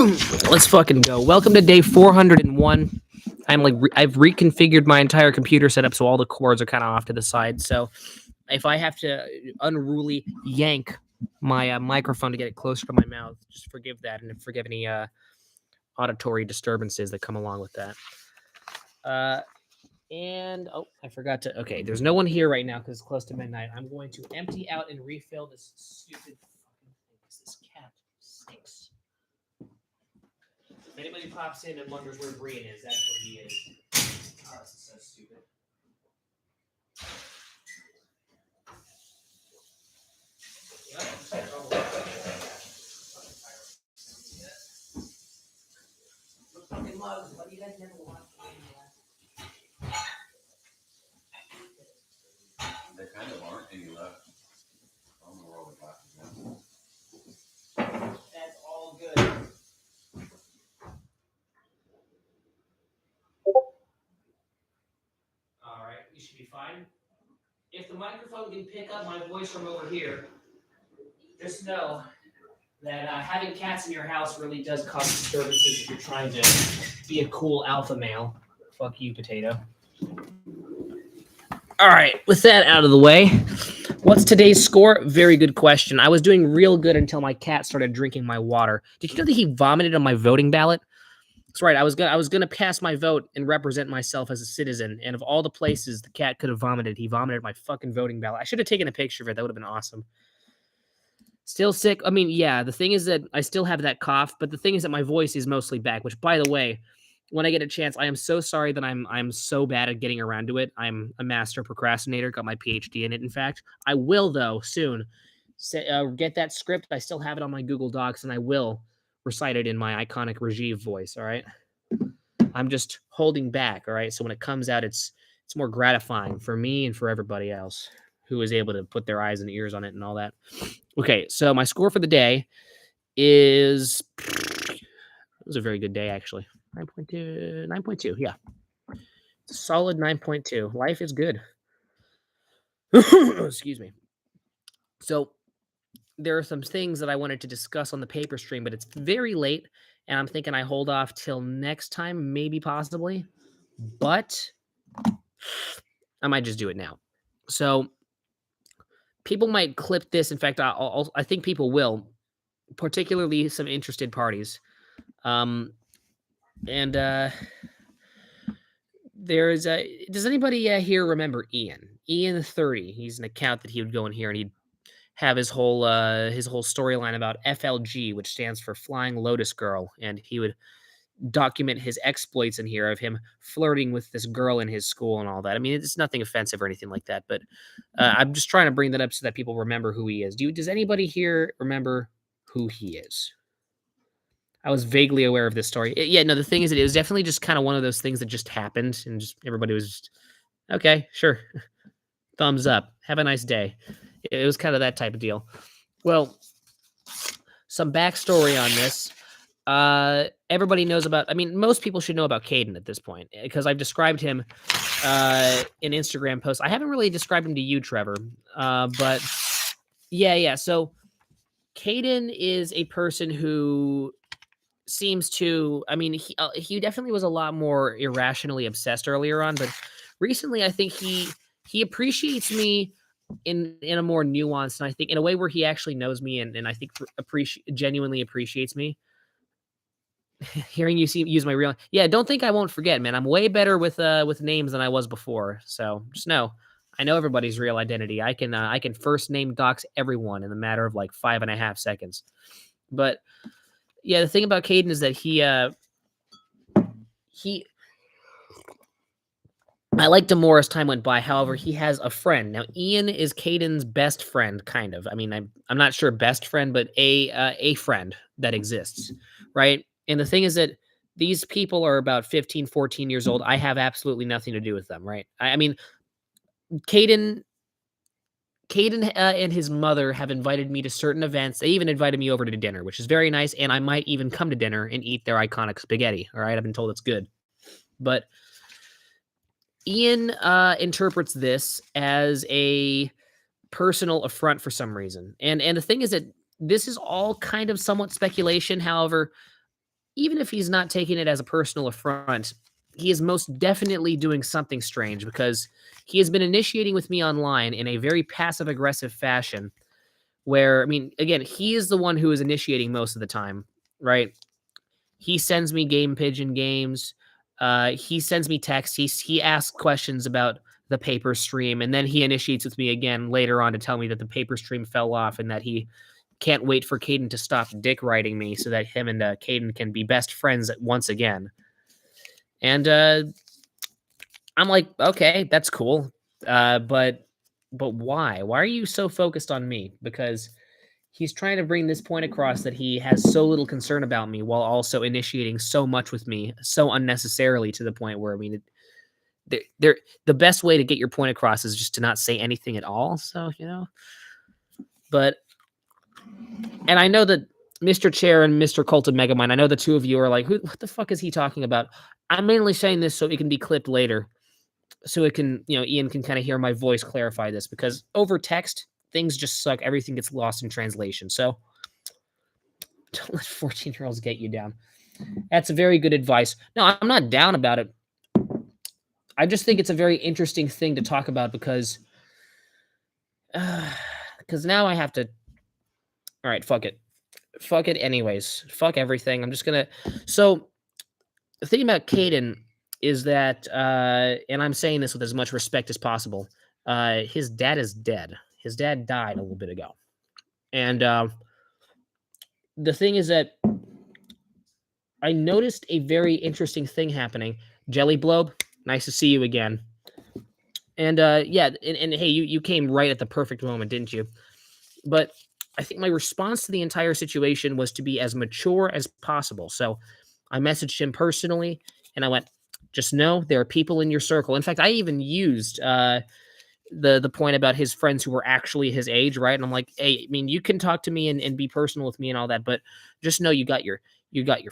Let's fucking go. Welcome to day 401. I've reconfigured my entire computer setup so all the cords are kind of off to the side. So if I have to unruly yank my microphone to get it closer to my mouth, just forgive that and forgive any auditory disturbances that come along with that. And I forgot to. Okay, there's no one here right now because it's close to midnight. I'm going to empty out and refill this stupid fucking thing. This cat stinks. If anybody pops in and wonders where Brian is, that's what he is. Oh, this is so stupid. Fucking mugs. Why do you guys never watch? There kind of aren't any left. I don't know where all the glasses are. That's all good. All right, you should be fine. If the microphone can pick up my voice from over here, just know that having cats in your house really does cause disturbances if you're trying to be a cool alpha male. Fuck you, potato. All right, with that out of the way, what's today's score? Very good question. I was doing real good until my cat started drinking my water. Did you know that he vomited on my voting ballot? That's right. I was gonna cast my vote and represent myself as a citizen. And of all the places the cat could have vomited, he vomited my fucking voting ballot. I should have taken a picture of it. That would have been awesome. Still sick. I mean, yeah. The thing is that I still have that cough, but the thing is that my voice is mostly back. Which, by the way, when I get a chance, I am so sorry that I'm so bad at getting around to it. I'm a master procrastinator. Got my PhD in it. In fact, I will though soon get that script. I still have it on my Google Docs, and I will recite it in my iconic Rajiv voice. All right. I'm just holding back. All right. So when it comes out, it's more gratifying for me and for everybody else who is able to put their eyes and ears on it and all that. Okay. So my score for the day is, it was a very good day, actually. 9.2, 9.2. Yeah. Solid 9.2. Life is good. Excuse me. So there are some things that I wanted to discuss on the paper stream, but it's very late, and I'm thinking I hold off till next time, maybe possibly, but I might just do it now. So people might clip this. In fact, I think people will, particularly some interested parties. And there's does anybody here remember Ian? Ian 30. He's an account that he would go in here and he'd have his whole storyline about FLG, which stands for Flying Lotus Girl, and he would document his exploits in here of him flirting with this girl in his school and all that. I mean, it's nothing offensive or anything like that, but I'm just trying to bring that up so that people remember who he is. Does anybody here remember who he is? I was vaguely aware of this story. The thing is that it was definitely just kind of one of those things that just happened, and just everybody was just, okay, sure. Thumbs up. Have a nice day. It was kind of that type of deal. Well, some backstory on this. Everybody knows about, I mean, most people should know about Caden at this point, because I've described him in Instagram posts. I haven't really described him to you, Trevor, but yeah. So Caden is a person who seems to, I mean, he definitely was a lot more irrationally obsessed earlier on, but recently I think he appreciates me in a more nuanced, and I think in a way where he actually knows me, and I think genuinely appreciates me. Hearing you use my real, don't think I won't forget, man. I'm way better with names than I was before, so just know I know everybody's real identity. I can first name dox everyone in the matter of like 5.5 seconds. But yeah, the thing about Caden is that he I liked him more as time went by. However, he has a friend. Now, Ian is Caden's best friend, kind of. I mean, I'm not sure best friend, but a friend that exists, right? And the thing is that these people are about 15, 14 years old. I have absolutely nothing to do with them, right? I mean, Caden and his mother have invited me to certain events. They even invited me over to dinner, which is very nice. And I might even come to dinner and eat their iconic spaghetti. All right. I've been told it's good. But Ian interprets this as a personal affront for some reason. And the thing is that this is all kind of somewhat speculation. However, even if he's not taking it as a personal affront, he is most definitely doing something strange because he has been initiating with me online in a very passive aggressive fashion. Where, I mean, again, he is the one who is initiating most of the time, right? He sends me game pigeon games. He sends me texts. He asks questions about the paper stream, and then he initiates with me again later on to tell me that the paper stream fell off and that he can't wait for Caden to stop dick riding me so that him and Caden can be best friends once again. And I'm like, okay, that's cool, but why? Why are you so focused on me? Because he's trying to bring this point across that he has so little concern about me while also initiating so much with me so unnecessarily to the point where, I mean, the best way to get your point across is just to not say anything at all. So, but, and I know that Mr. Chair and Mr. Cult of Megamind, I know the two of you are like, what the fuck is he talking about? I'm mainly saying this so it can be clipped later. So it can, Ian can kind of hear my voice clarify this because over text, things just suck. Everything gets lost in translation. So don't let 14-year-olds get you down. That's very good advice. No, I'm not down about it. I just think it's a very interesting thing to talk about because now I have to. All right, fuck it. Fuck it anyways. Fuck everything. I'm just going to. So the thing about Caden is that, and I'm saying this with as much respect as possible, his dad is dead. His dad died a little bit ago. And the thing is that I noticed a very interesting thing happening. Jelly Blobe, nice to see you again. And yeah, and hey, you came right at the perfect moment, didn't you? But I think my response to the entire situation was to be as mature as possible. So I messaged him personally and I went, just know there are people in your circle. In fact, I even used the point about his friends who were actually his age, right? And I'm like, hey, I mean, you can talk to me and be personal with me and all that, but just know you got your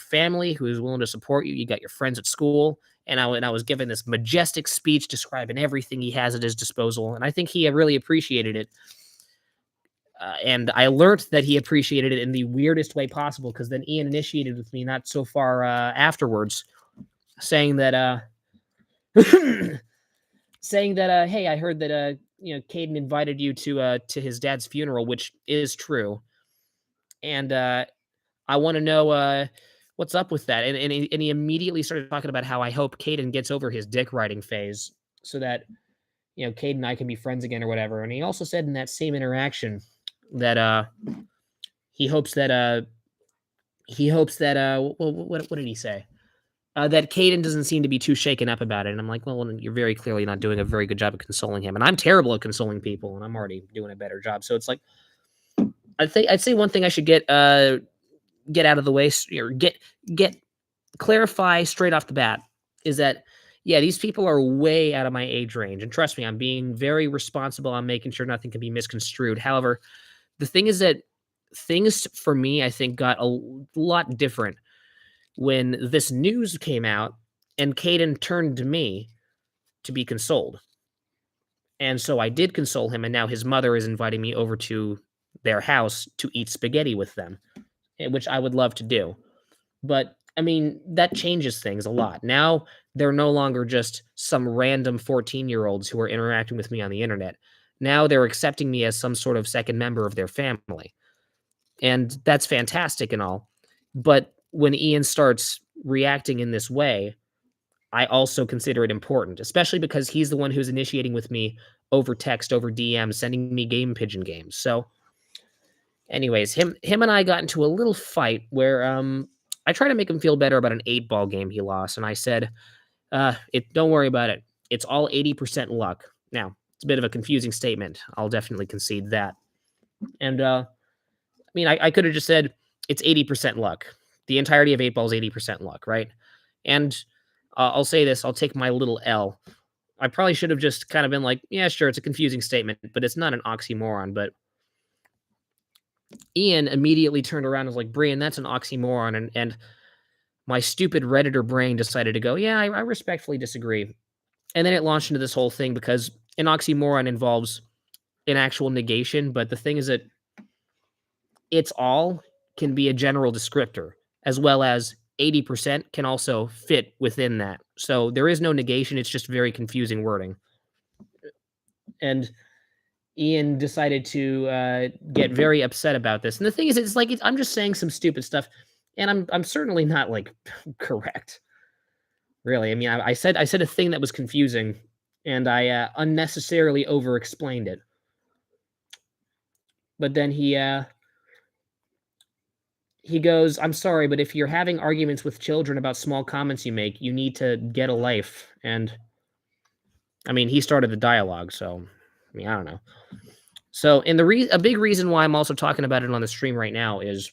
family who is willing to support you. You got your friends at school. And I was given this majestic speech describing everything he has at his disposal. And I think he really appreciated it. And I learned that he appreciated it in the weirdest way possible because then Ian initiated with me not so far afterwards, saying that hey, I heard that Caden invited you to his dad's funeral, which is true, and I want to know what's up with that. And he immediately started talking about how I hope Caden gets over his dick riding phase so that Caden and I can be friends again or whatever. And he also said in that same interaction that he hopes that what did he say? That Caden doesn't seem to be too shaken up about it. And I'm like, well, you're very clearly not doing a very good job of consoling him. And I'm terrible at consoling people, and I'm already doing a better job. So it's like, I'd say one thing I should get out of the way, or get clarify straight off the bat is that, yeah, these people are way out of my age range. And trust me, I'm being very responsible. I'm making sure nothing can be misconstrued. However, the thing is that things for me, I think, got a lot different when this news came out and Caden turned to me to be consoled. And so I did console him, and now his mother is inviting me over to their house to eat spaghetti with them, which I would love to do. But I mean, that changes things a lot. Now they're no longer just some random 14-year-olds who are interacting with me on the internet. Now they're accepting me as some sort of second member of their family. And that's fantastic and all. But when Ian starts reacting in this way, I also consider it important, especially because he's the one who's initiating with me over text, over DM, sending me game pigeon games. So anyways, him and I got into a little fight where I tried to make him feel better about an 8-ball game he lost, and I said, don't worry about it. It's all 80% luck. Now, it's a bit of a confusing statement. I'll definitely concede that. And I mean, I could have just said it's 80% luck. The entirety of 8-ball is 80% luck, right? And I'll say this, I'll take my little L. I probably should have just kind of been like, yeah, sure, it's a confusing statement, but it's not an oxymoron. But Ian immediately turned around and was like, Brian, that's an oxymoron. And my stupid Redditor brain decided to go, yeah, I respectfully disagree. And then it launched into this whole thing because an oxymoron involves an actual negation. But the thing is that it's all can be a general descriptor as well as 80% can also fit within that. So there is no negation. It's just very confusing wording. And Ian decided to get very upset about this. And the thing is, it's like I'm just saying some stupid stuff, and I'm certainly not like correct. Really, I mean, I said a thing that was confusing, and I unnecessarily over-explained it. But then he goes, "I'm sorry, but if you're having arguments with children about small comments you make, you need to get a life." And I mean, he started the dialogue, so I mean, I don't know. So, and a big reason why I'm also talking about it on the stream right now is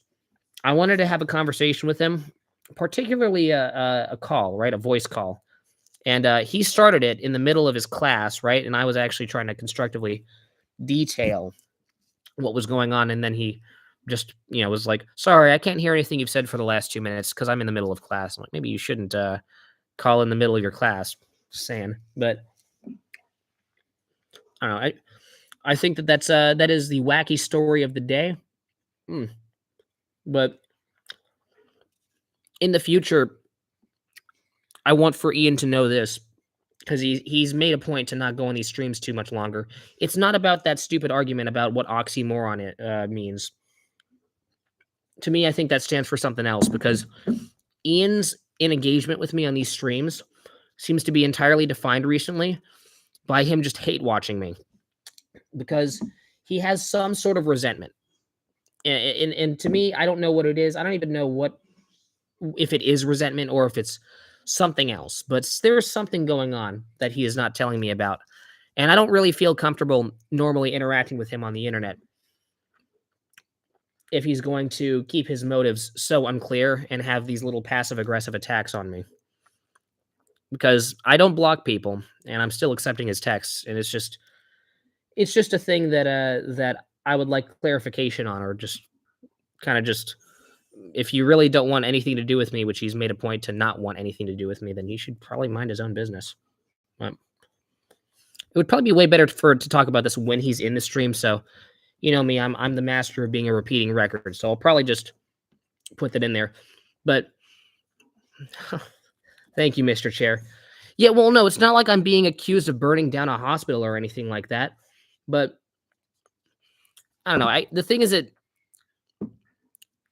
I wanted to have a conversation with him, particularly a call, right, a voice call. And he started it in the middle of his class, right? And I was actually trying to constructively detail what was going on, and then he just, was like, "Sorry, I can't hear anything you've said for the last 2 minutes because I'm in the middle of class." I'm like, maybe you shouldn't call in the middle of your class. Just saying, but I don't know. I think that is the wacky story of the day. But in the future, I want for Ian to know this because he's made a point to not go on these streams too much longer. It's not about that stupid argument about what oxymoron it means. To me, I think that stands for something else because Ian's engagement with me on these streams seems to be entirely defined recently by him just hate watching me because he has some sort of resentment. And to me, I don't know what it is. I don't even know if it is resentment or if it's something else, but there's something going on that he is not telling me about. And I don't really feel comfortable normally interacting with him on the internet if he's going to keep his motives so unclear and have these little passive aggressive attacks on me. Because I don't block people and I'm still accepting his texts, and it's just a thing that I would like clarification on, or just kind of just, if you really don't want anything to do with me, which he's made a point to not want anything to do with me, then he should probably mind his own business. It would probably be way better to talk about this when he's in the stream. So, you know me, I'm the master of being a repeating record. So I'll probably just put that in there. But thank you, Mr. Chair. Yeah, well, no, it's not like I'm being accused of burning down a hospital or anything like that. But I don't know. The thing is that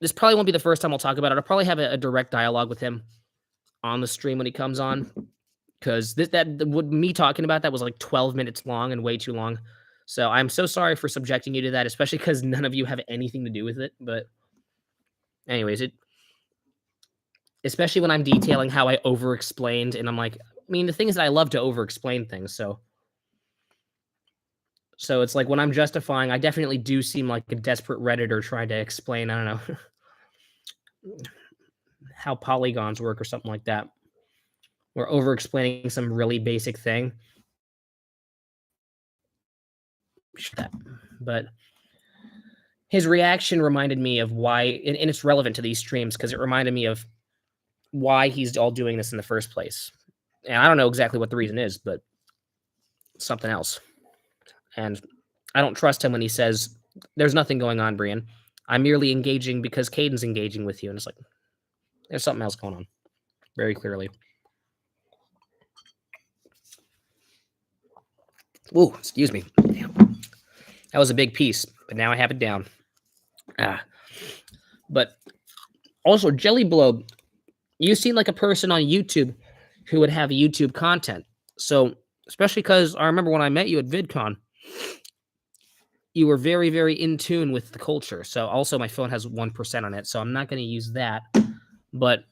this probably won't be the first time I'll talk about it. I'll probably have a direct dialogue with him on the stream when he comes on, because me talking about that was like 12 minutes long and way too long. So I'm so sorry for subjecting you to that, especially because none of you have anything to do with it. But anyways, especially when I'm detailing how I over-explained, and I'm like, I mean, the thing is that I love to over-explain things, so it's like when I'm justifying, I definitely do seem like a desperate Redditor trying to explain, I don't know, how polygons work or something like that, or over-explaining some really basic thing. But his reaction reminded me of why, and it's relevant to these streams because it reminded me of why he's all doing this in the first place. And I don't know exactly what the reason is, but something else. And I don't trust him when he says, "There's nothing going on, Brian. I'm merely engaging because Caden's engaging with you." And it's like, there's something else going on, very clearly. Ooh, excuse me. Damn. That was a big piece, but now I have it down. But also, Jelly Blow, you seem like a person on YouTube who would have YouTube content. So, especially because I remember when I met you at VidCon, you were very, very in tune with the culture. So also my phone has 1% on it, so I'm not going to use that. But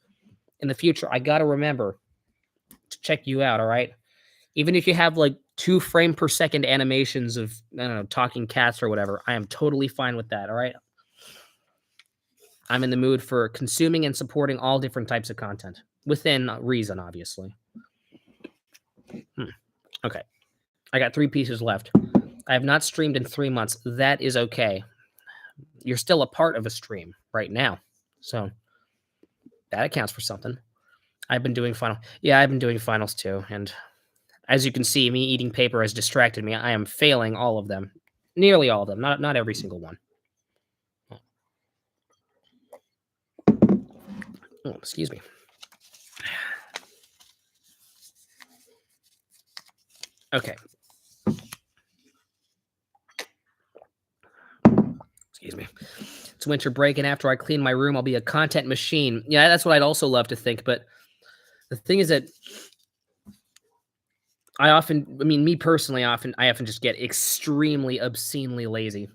in the future, I got to remember to check you out, all right? Even if you have like 2 frame per second animations of, I don't know, talking cats or whatever, I am totally fine with that, all right? I'm in the mood for consuming and supporting all different types of content, within reason, obviously. Okay. I got 3 pieces left. I have not streamed in 3 months. That is okay. You're still a part of a stream right now. So that accounts for something. I've been doing finals too. And as you can see, me eating paper has distracted me. I am failing all of them. Nearly all of them. Not every single one. Oh, excuse me. Okay. Excuse me. It's winter break, and after I clean my room, I'll be a content machine. Yeah, that's what I'd also love to think. But the thing is that me personally, I often just get extremely obscenely lazy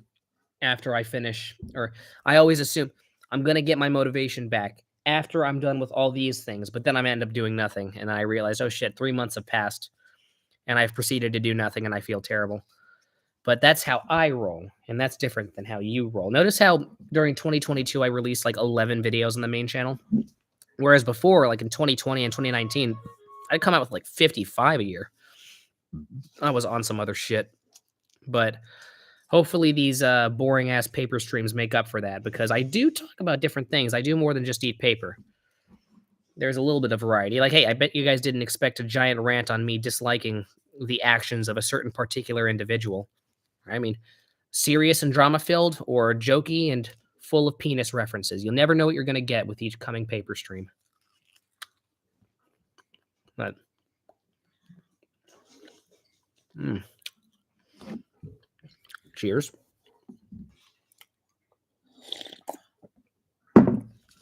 after I finish, or I always assume I'm gonna get my motivation back after I'm done with all these things, but then I end up doing nothing, and I realize, oh shit, 3 months have passed, and I've proceeded to do nothing, and I feel terrible. But that's how I roll, and that's different than how you roll. Notice how during 2022 I released like 11 videos on the main channel, whereas before, like in 2020 and 2019, I'd come out with like 55 a year. I was on some other shit, but hopefully these boring ass paper streams make up for that, because I do talk about different things. I do more than just eat paper. There's a little bit of variety. Like, hey, I bet you guys didn't expect a giant rant on me disliking the actions of a certain particular individual. I mean, serious and drama filled, or jokey and full of penis references. You'll never know what you're going to get with each coming paper stream. But cheers.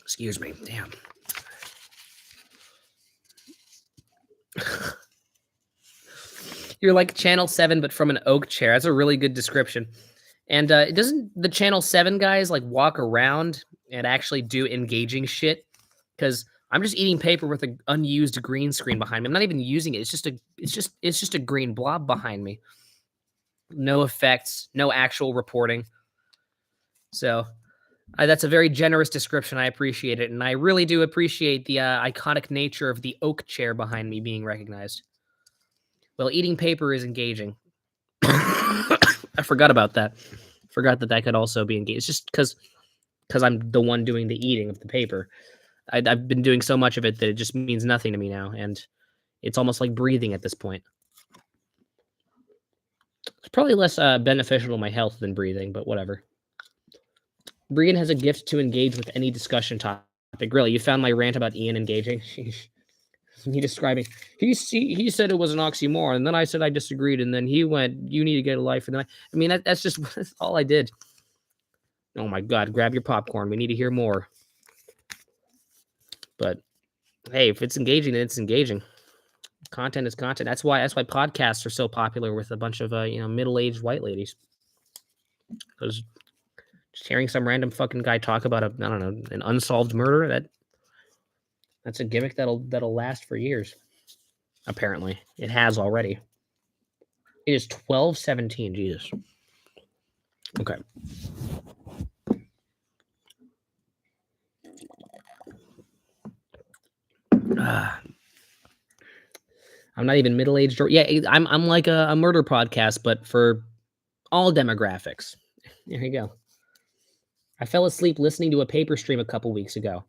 Excuse me. Damn. You're like Channel 7, but from an oak chair. That's a really good description. And doesn't the Channel 7 guys like walk around and actually do engaging shit? Because I'm just eating paper with an unused green screen behind me. I'm not even using it. It's just a green blob behind me. No effects, no actual reporting. So that's a very generous description. I appreciate it. And I really do appreciate the iconic nature of the oak chair behind me being recognized. Well, eating paper is engaging. I forgot about that. Forgot that could also be engaged. It's just because I'm the one doing the eating of the paper. I've been doing so much of it that it just means nothing to me now. And it's almost like breathing at this point. It's probably less beneficial to my health than breathing, but whatever. Brian has a gift to engage with any discussion topic. Really, you found my rant about Ian engaging? Me describing, he said it was an oxymoron, and then I said I disagreed, and then he went, you need to get a life, and then that's just that's all I did. Oh my God, grab your popcorn. We need to hear more. But hey, if it's engaging, then it's engaging. Content is content. That's why podcasts are so popular with a bunch of middle-aged white ladies. Because just hearing some random fucking guy talk about an unsolved murder, that's a gimmick that'll last for years. Apparently, it has already. It is 12:17. Jesus. Okay. I'm not even middle-aged. Yeah, I'm like a murder podcast, but for all demographics. There you go. I fell asleep listening to a paper stream a couple weeks ago.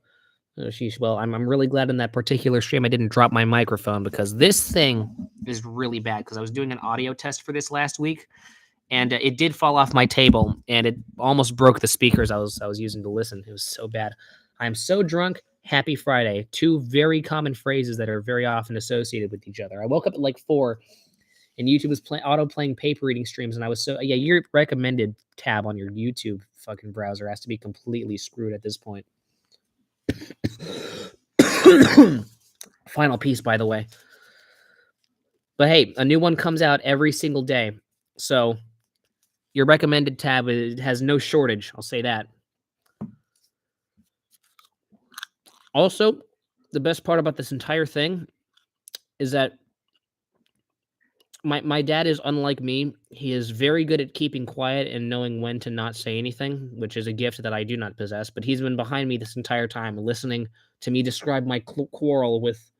Oh, sheesh. Well, I'm really glad in that particular stream I didn't drop my microphone, because this thing is really bad. Because I was doing an audio test for this last week, and it did fall off my table, and it almost broke the speakers I was using to listen. It was so bad. I'm so drunk. Happy Friday. Two very common phrases that are very often associated with each other. I woke up at like 4, and YouTube was auto-playing paper reading streams, and I was so... Yeah, your recommended tab on your YouTube fucking browser has to be completely screwed at this point. Final piece, by the way. But hey, a new one comes out every single day. So your recommended tab has no shortage. I'll say that. Also, the best part about this entire thing is that my dad is unlike me. He is very good at keeping quiet and knowing when to not say anything, which is a gift that I do not possess. But he's been behind me this entire time, listening to me describe my quarrel with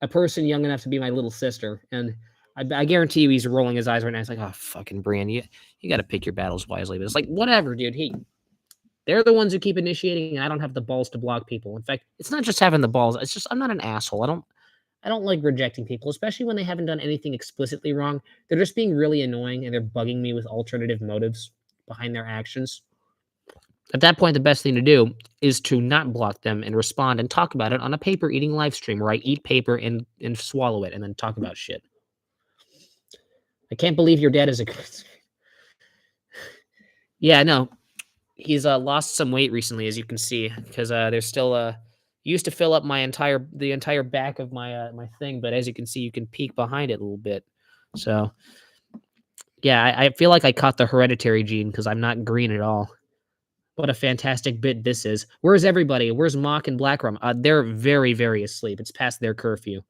a person young enough to be my little sister. And I guarantee you he's rolling his eyes right now. He's like, oh, fucking Brian, you got to pick your battles wisely. But it's like, whatever, dude. They're the ones who keep initiating, and I don't have the balls to block people. In fact, it's not just having the balls. It's just I'm not an asshole. I don't like rejecting people, especially when they haven't done anything explicitly wrong. They're just being really annoying, and they're bugging me with alternative motives behind their actions. At that point, the best thing to do is to not block them and respond and talk about it on a paper eating live stream where I eat paper and swallow it and then talk about shit. I can't believe your dad is a Yeah, no. He's lost some weight recently, as you can see, because there's still used to fill up the entire back of my thing, but as you can see, you can peek behind it a little bit. So yeah, I feel like I caught the hereditary gene because I'm not green at all. What a fantastic bit this is. Where's everybody? Where's Mock and Blackrum? They're very, very asleep. It's past their curfew.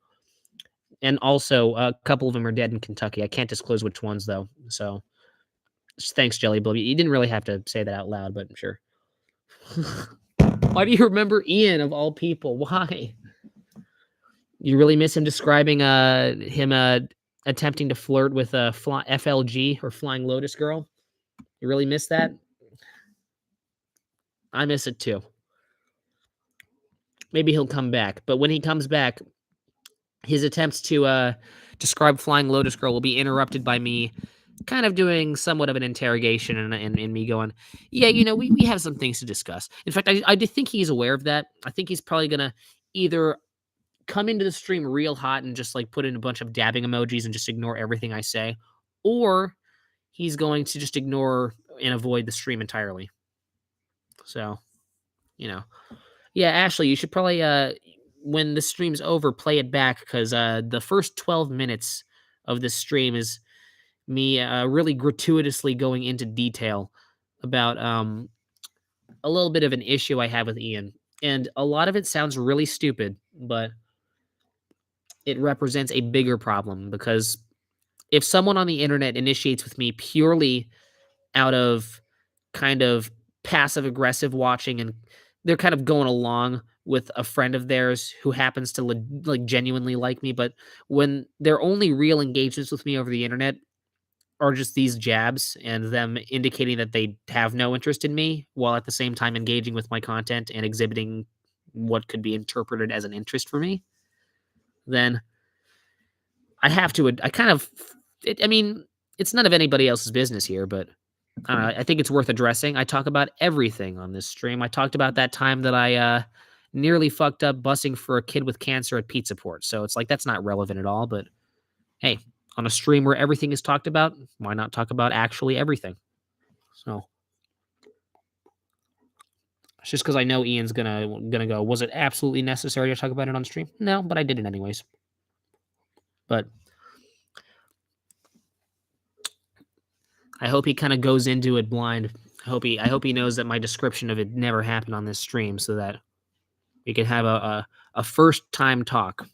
And also, a couple of them are dead in Kentucky. I can't disclose which ones, though. So, thanks, Jelly Blubby. You didn't really have to say that out loud, but sure. Why do you remember Ian, of all people? Why? You really miss him describing him attempting to flirt with a FLG or Flying Lotus girl? You really miss that? I miss it too. Maybe he'll come back. But when he comes back, his attempts to describe Flying Lotus Girl will be interrupted by me kind of doing somewhat of an interrogation and me going, yeah, we have some things to discuss. In fact, I do think he's aware of that. I think he's probably going to either come into the stream real hot and just like put in a bunch of dabbing emojis and just ignore everything I say, or he's going to just ignore and avoid the stream entirely. So, yeah, Ashley, you should probably when the stream's over, play it back because the first 12 minutes of this stream is me really gratuitously going into detail about a little bit of an issue I have with Ian. And a lot of it sounds really stupid, but it represents a bigger problem because if someone on the internet initiates with me purely out of kind of passive aggressive watching and they're kind of going along with a friend of theirs who happens to like genuinely like me, but when their only real engagements with me over the internet are just these jabs and them indicating that they have no interest in me while at the same time engaging with my content and exhibiting what could be interpreted as an interest for me, then I have to I mean, it's none of anybody else's business here, but I think it's worth addressing. I talk about everything on this stream. I talked about that time that I nearly fucked up busing for a kid with cancer at Pizza Port. So it's like that's not relevant at all. But hey, on a stream where everything is talked about, why not talk about actually everything? So it's just because I know Ian's gonna go. Was it absolutely necessary to talk about it on stream? No, but I did it anyways. But I hope he kind of goes into it blind. I hope he knows that my description of it never happened on this stream, so that we can have a first time talk,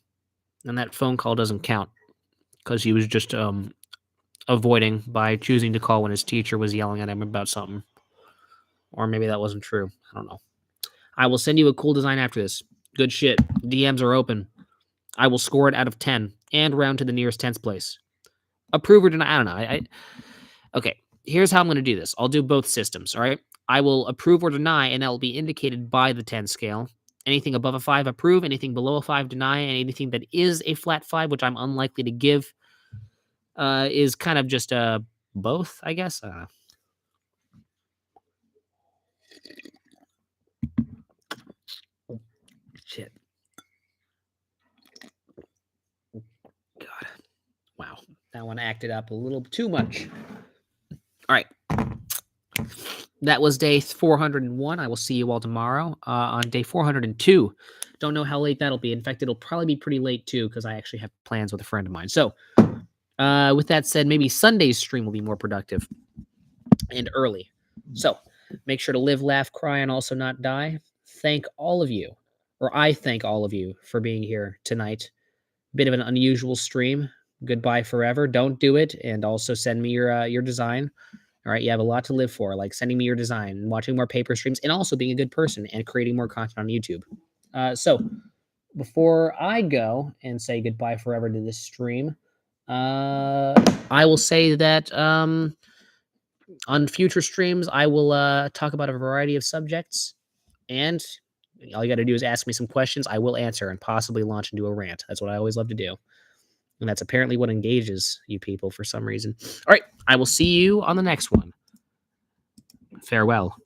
and that phone call doesn't count because he was just avoiding by choosing to call when his teacher was yelling at him about something, or maybe that wasn't true. I don't know. I will send you a cool design after this. Good shit. DMs are open. I will score it out of 10 and round to the nearest 10th place. Approve or deny? I don't know. Okay, here's how I'm going to do this. I'll do both systems, all right? I will approve or deny, and that will be indicated by the 10 scale. Anything above a 5, approve. Anything below a 5, deny. And anything that is a flat 5, which I'm unlikely to give, is kind of just both, I guess. Shit. God. Wow. That one acted up a little too much. All right. That was day 401. I will see you all tomorrow on day 402. Don't know how late that'll be. In fact, it'll probably be pretty late too because I actually have plans with a friend of mine. So with that said, maybe Sunday's stream will be more productive and early. So make sure to live, laugh, cry, and also not die. Thank all of you, or I thank all of you for being here tonight. Bit of an unusual stream. Goodbye forever. Don't do it. And also send me your design. All right, you have a lot to live for, like sending me your design, watching more paper streams, and also being a good person and creating more content on YouTube. So before I go and say goodbye forever to this stream, I will say that on future streams, I will talk about a variety of subjects, and all you got to do is ask me some questions. I will answer and possibly launch into a rant. That's what I always love to do. And that's apparently what engages you people for some reason. All right, I will see you on the next one. Farewell.